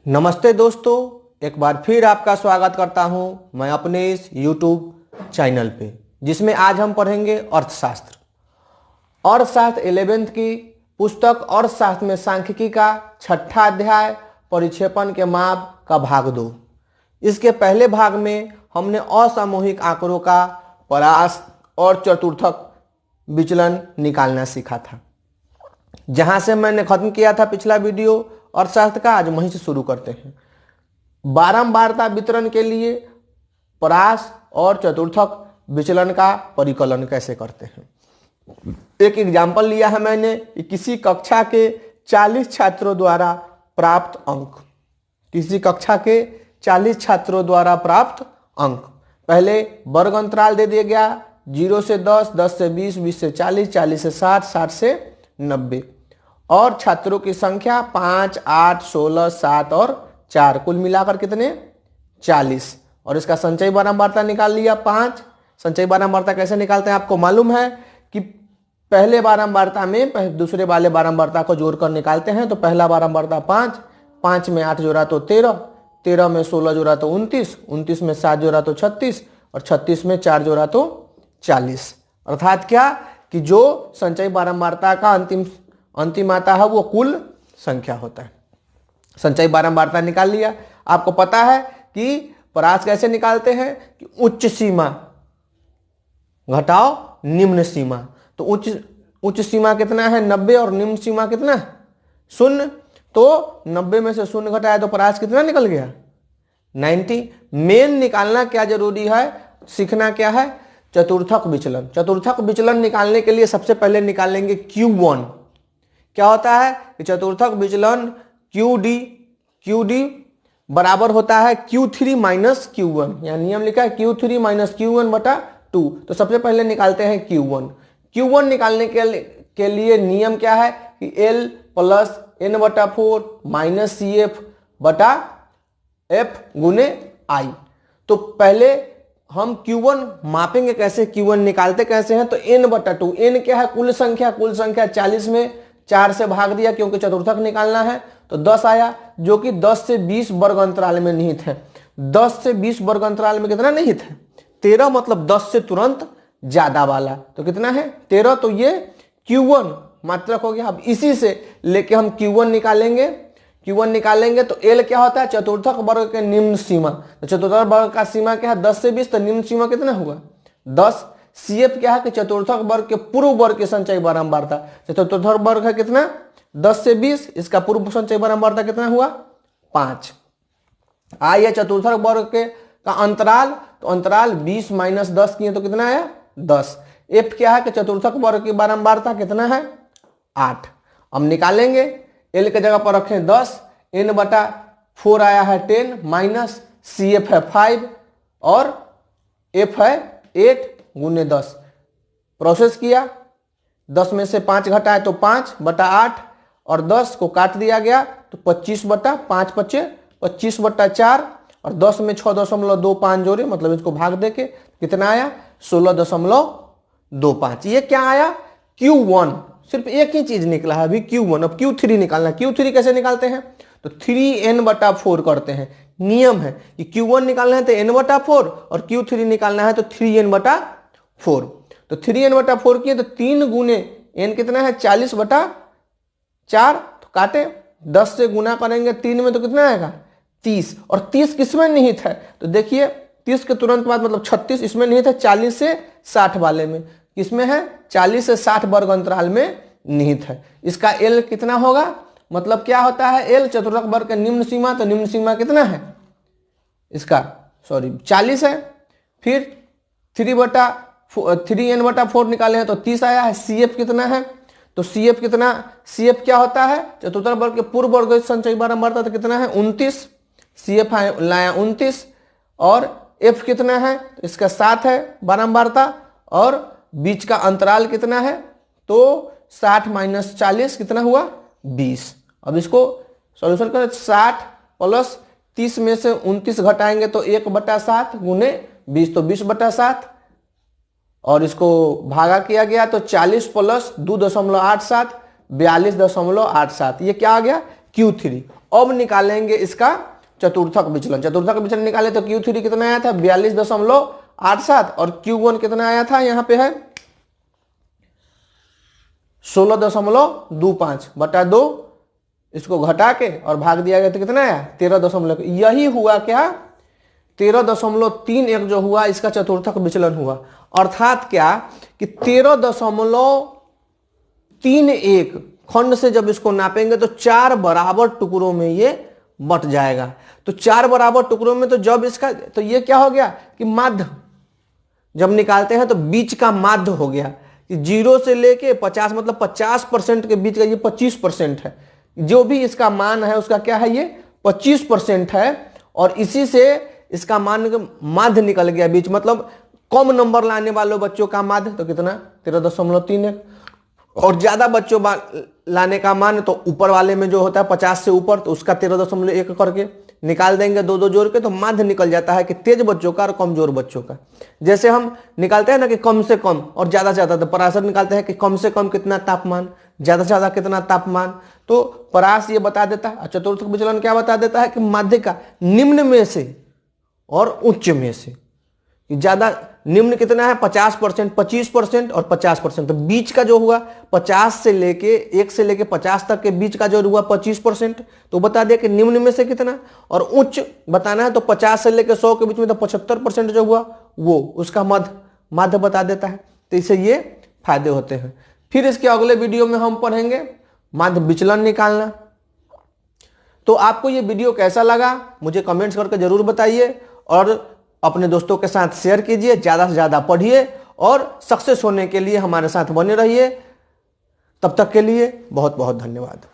नमस्ते दोस्तों, एक बार फिर आपका स्वागत करता हूं मैं अपने इस YouTube चैनल पे, जिसमें आज हम पढ़ेंगे अर्थशास्त्र। अर्थशास्त्र 11th की पुस्तक अर्थशास्त्र में सांख्यिकी का 6ठा अध्याय परिक्षेपण के माप का भाग 2। इसके पहले भाग में हमने असामूहिक आंकड़ों का परास और चतुर्थक विचलन निकालना सीखा था। जहां से मैंने खत्म किया था पिछला वीडियो अर्थशास्त्र का, आज वहीं से शुरू करते हैं। बारंबारता वितरण के लिए परास और चतुर्थक विचलन का परिकलन कैसे करते हैं। एक एग्जाम्पल लिया है मैंने कि किसी कक्षा के 40 छात्रों द्वारा प्राप्त अंक, किसी कक्षा के 40 छात्रों द्वारा प्राप्त अंक। पहले वर्ग अंतराल दे दिया गया 0 से 10, 10 से 20, 20 से 40, 40 से 60, 60 से 90 और छात्रों की संख्या 5, 8, 16, 7 और 4, कुल मिलाकर कितने 40। और इसका संचयी बारंबारता निकाल लिया 5। संचयी बारंबारता कैसे निकालते हैं आपको मालूम है कि पहले बारंबारता में दूसरे वाले बारंबारता को जोड़कर निकालते हैं। तो पहला बारंबारता 5, 5 में 8 जोड़ा तो 13, 13 में 16 जोड़ा तो 29, 29 में 7 जोड़ा तो 36 और 36 में 4 जोड़ा तो 40। अर्थात क्या कि जो संचयी बारंबारता का अंतिम आता है वो कुल संख्या होता है। संचयी बारंबारता निकाल लिया। आपको पता है कि परास कैसे निकालते हैं कि उच्च सीमा घटाओ निम्न सीमा। तो उच्च सीमा कितना है 90 और निम्न सीमा कितना है 0। तो 90 में से 0 घटाया तो परास कितना निकल गया 90। मेन निकालना क्या जरूरी है, सीखना क्या है, चतुर्थक विचलन। चतुर्थक विचलन निकालने के लिए सबसे पहले निकालेंगे Q1। क्या होता है कि चतुर्थक विचलन QD बराबर होता है Q3 माइनस Q1, या नियम लिखा है Q3 माइनस Q1 बटा 2। तो सबसे पहले निकालते हैं Q1 निकालने के लिए नियम क्या है कि L प्लस N बटा 4 माइनस CF बटा F गुने I। तो पहले हम Q1 मापेंगे कैसे, Q1 निकालते कैसे हैं। तो N बटा 2, N क्या है कुल संख्या 40 में 4 से भाग दिया क्योंकि चतुर्थक निकालना है। तो 10 आया जो कि 10 से 20 वर्ग अंतराल में निहित है। 10 से 20 वर्ग अंतराल में कितना निहित है 13, मतलब 10 से तुरंत ज्यादा वाला। तो कितना है 13। तो ये Q1 मात्रक हो गया। अब इसी से लेके हम Q1 निकालेंगे तो L क्या होता है चतुर्थक वर्ग के निम्न सीमा। तो चतुर्थक वर्ग का सीमा क्या है 10 से 20, तो निम्न सीमा कितना हुआ 10। CF क्या है कि चतुर्थक वर्ग के पूर्व वर्ग की संचयी बारंबारता। चतुर्थक वर्ग है कितना 10 से 20, इसका पूर्व संचयी बारंबारता कितना हुआ 5। आइए चतुर्थक वर्ग के का अंतराल, तो अंतराल 20 माइनस 10 किए तो कितना आया 10। F क्या है कि चतुर्थक वर्ग की बारंबारता कितना है 8। हम निकालेंगे L के जगह पर रखें 10, N बटा 4 आया है 10 माइनस CF है 5 और F है 8 गुने 10। प्रोसेस किया, 10 में से 5 घटाए तो 5 बटा 8 और 10 को काट दिया गया तो 25 बटा 5 बचे 25 बटा 4 और 10 में 6.25 जोड़े, मतलब इसको भाग देके कितना आया 16.25। ये क्या आया Q1। सिर्फ एक ही चीज निकला है अभी Q1। अब Q3 निकालना। Q3 कैसे निकालते हैं तो 3n बटा 4 करते हैं। नियम है कि Q1 निकालना है तो n बटा 4 और Q3 निकालना है तो 3n बटा 4। तो 3n बटा 4 किए तो 3 गुने n कितना है 40 बटा 4। तो काटे 10 से गुना करेंगे 3 में तो कितना आएगा 30। और 30 किसमें निहित है तो देखिए 30 के तुरंत बाद मतलब 36 इसमें निहित है 40 से 60 वाले में। किसमें है 40 से 60 वर्ग अंतराल में निहित है। इसका L कितना होगा, मतलब क्या होता है L चतुर्थक वर्ग का निम्न सीमा। तो निम्न सीमा कितना है इसका 40 है। फिर 3n बटा 4 निकाले हैं तो 30 आया है। CF कितना है तो CF क्या होता है चतुर्थक वर्ग के पूर्व वर्ग संचयी बारंबारता तो कितना है 29। CF लाया 29 और F कितना है तो इसका 7 है बारंबारता और बीच का अंतराल कितना है तो 60 माइनस 40 कितना हुआ 20। अब इसको सॉल्यूशन करें 60 प्लस 30 में से 29 घटाएंगे तो 1 बटा 7 गुने 20 तो 20 बटा 7 और इसको भागा किया गया तो 40 प्लस 2.87 42.87। ये क्या आ गया Q3। अब निकालेंगे इसका चतुर्थक विचलन। चतुर्थक विचलन निकाले तो Q3 कितना आया था 42.87 और Q1 कितना आया था यहाँ पे है 16.25 बटा 2, इसको घटा के और भाग दिया गया तो कितना आया 13 यही हुआ क्या 13.31 जो हुआ इसका चतुर्थक विचलन हुआ। अर्थात क्या कि 13.31 खंड से जब इसको नापेंगे तो 4 बराबर टुकड़ों में ये बट जाएगा। तो 4 बराबर टुकड़ों में तो जब इसका तो ये क्या हो गया कि माध्य जब निकालते हैं तो बीच का माध्य हो गया कि 0 से लेके 50 मतलब 50% के बीच का ये 25% है। जो भी इसका मान है उसका क्या है ये 25% है और इसी से इसका मान माध्य निकल गया बीच मतलब कम नंबर लाने वालों बच्चों का माध्य तो कितना 13.31 और ज्यादा बच्चों लाने का मान तो ऊपर वाले में जो होता है 50 से ऊपर तो उसका 13.1 करके निकाल देंगे, दो दो जोड़ के तो माध्य निकल जाता है कि तेज बच्चों का और कमजोर बच्चों का। जैसे हम निकालते हैं ना कि कम से कम और ज्यादा से ज्यादा, तो पराशर निकालते हैं कि कम से कम कितना तापमान, ज्यादा से ज्यादा कितना तापमान, तो परास ये बता देता है। चतुर्थक विचलन क्या बता देता है कि माध्य का निम्न में से और उच्च में से ज्यादा निम्न कितना है 50%, 25% और 50%, तो बीच का जो हुआ 50 से लेके 1 से लेके 50 तक के बीच का जो हुआ 25%, तो बता दिया कि निम्न में से कितना, और उच्च बताना है तो 50 से लेके 100 के बीच में तो 75% जो हुआ वो उसका माध्य बता देता है। तो इससे ये फायदे होते हैं। फिर इसके अगले वीडियो में हम पढ़ेंगे माध्य विचलन निकालना। तो आपको ये वीडियो कैसा लगा मुझे कमेंट्स करके जरूर बताइए और अपने दोस्तों के साथ शेयर कीजिए, ज्यादा से ज्यादा पढ़िए और सक्सेस होने के लिए हमारे साथ बने रहिए। तब तक के लिए बहुत बहुत धन्यवाद।